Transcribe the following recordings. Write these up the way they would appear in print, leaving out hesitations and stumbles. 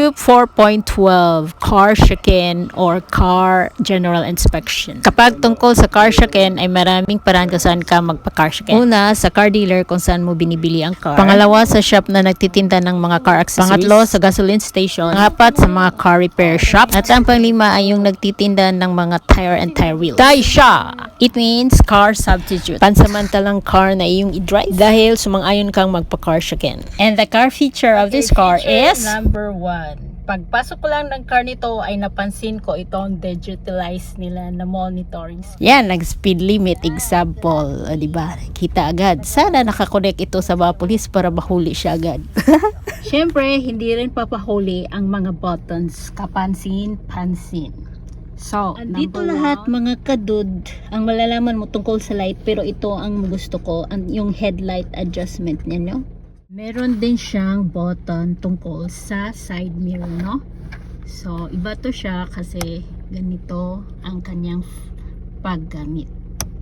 Scoop 4.12, Car Check-in or Car General Inspection. Kapag tungkol sa car check-in ay maraming paraan kung saan ka magpa-car check-in. Una, sa car dealer kung saan mo binibili ang car. Pangalawa, sa shop na nagtitinda ng mga car accessories. Pangatlo, sa gasoline station. Pangapat, sa mga car repair shop. At ang panglima ay yung nagtitinda ng mga tire and tire wheel. Taisha! It means car substitute. Pansamantalang car na iyong i-drive dahil sumang-ayon kang magpa-car check-in. And the car feature of this car is number 1. Pagpasok ko lang ng car nito ay napansin ko itong digitalized nila na monitoring. Yan, nag-speed limit example, di ba? Kita agad. Sana nakakonect ito sa mga pulis para mahuli siya agad. Siyempre, hindi rin papahuli ang mga buttons, kapansin-pansin. So, andito lahat mga kadud ang malalaman mo tungkol sa light, pero ito ang gusto ko, yung headlight adjustment niya, no? Meron din siyang button tungkol sa side mirror, no? So, iba to siya kasi ganito ang kanyang paggamit.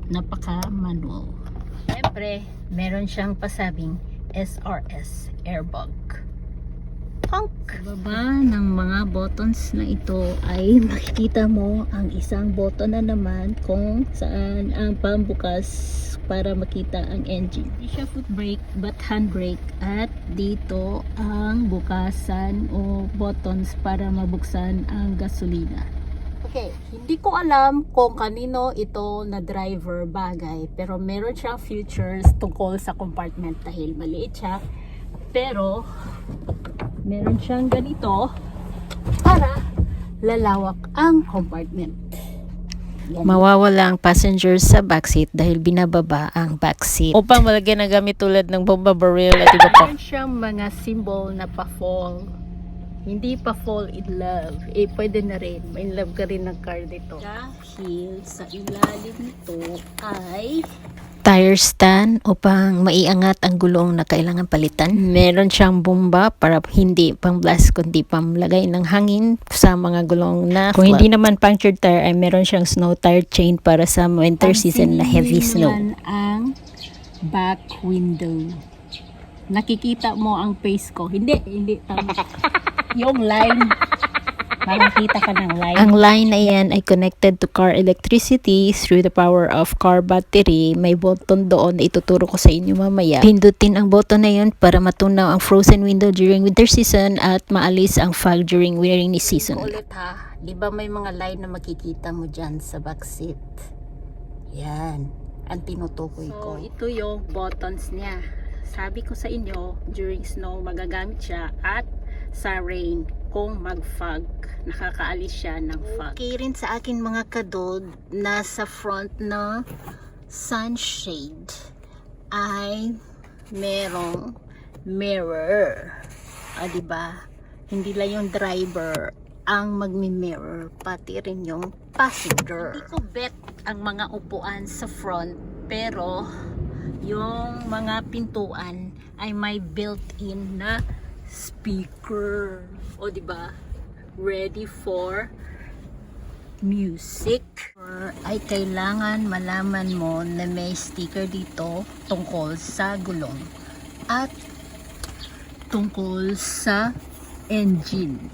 Napaka-manual. Siyempre, meron siyang pasabing SRS airbag. Punk! Sa baba ng mga buttons na ito ay makikita mo ang isang button na naman kung saan ang pambukas para makita ang engine. Hindi siya foot brake but hand brake, at dito ang bukasan o buttons para mabuksan ang gasolina. Okay, hindi ko alam kung kanino ito na driver bagay, pero meron siyang features tungkol sa compartment dahil maliit siya, pero meron siyang ganito para lalawak ang compartment. Yan. Mawawala ang passengers sa backseat dahil binababa ang backseat upang malagyan ng gamit tulad ng bomba barrel at iba pa. Meron siyang mga symbol na pa-fall. Hindi pa fall in love. Pwede na rin. May love ka rin ng car dito. Dahil sa ilalim nito ay tire stand upang maiangat ang gulong na kailangan palitan. Meron siyang bomba para hindi pang blast kundi pamlagay ng hangin sa mga gulong na kung hindi naman punctured tire ay meron siyang snow tire chain para sa winter season na heavy snow. Ang back window. Nakikita mo ang face ko. Hindi tama. Yung line. Makikita ka ng line. Ang line na yan ay connected to car electricity through the power of car battery. May button doon na ituturo ko sa inyo mamaya. Pindutin ang button na yun para matunaw ang frozen window during winter season at maalis ang fog during rainy season. Ulit ha, di ba may mga line na makikita mo dyan sa backseat? Yan, ang tinutukoy ko. So, ito yung buttons niya. Sabi ko sa inyo, during snow magagamit siya at sa rain kung mag-fog, nakakaalis siya ng fog. Okay rin sa akin mga kadod, nasa front na sunshade ay merong mirror. Diba? Hindi lang yung driver ang magmi-mirror, pati rin yung passenger. Hindi ko bet ang mga upuan sa front, pero yung mga pintuan ay may built-in na speaker. O diba? Ready for music. Or ay kailangan malaman mo na may sticker dito tungkol sa gulong at tungkol sa engine.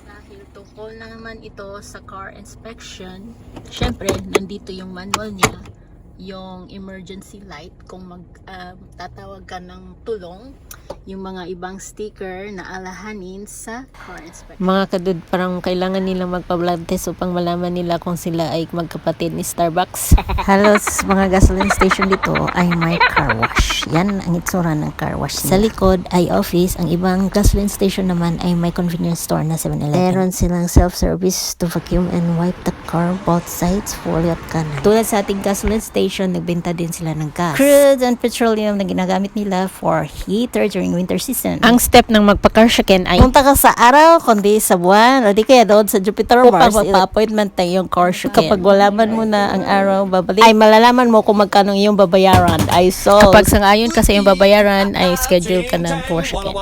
Dahil tungkol na naman ito sa car inspection, syempre nandito yung manual niya, yung emergency light kung tatawag ka ng tulong, yung mga ibang sticker na alahanin sa car inspection. Mga kadud, parang kailangan nilang magpa-blood test upang malaman nila kung sila ay magkapatid ni Starbucks. Halos mga gasoline station dito ay may car wash. Yan ang itsura ng car wash nila. Sa likod ay office. Ang ibang gasoline station naman ay may convenience store na 7-Eleven. Meron silang self-service to vacuum and wipe the car both sides, fully at kanan. Tulad sa ating gasoline station, nagbenta din sila ng gas, crude and petroleum na ginagamit nila for heater during winter season. Ang step ng magpa-car check-in ay punta ka sa araw, kundi sa buwan, o di kaya doon sa Jupiter Mars. Upang magpa-appointment na yung car check-in. Kapag walaman mo na ang araw, babalik, ay malalaman mo kung magkano yung babayaran. Ay so, kapag sang-ayon ka sa yung babayaran, ay schedule ka ng car check-in.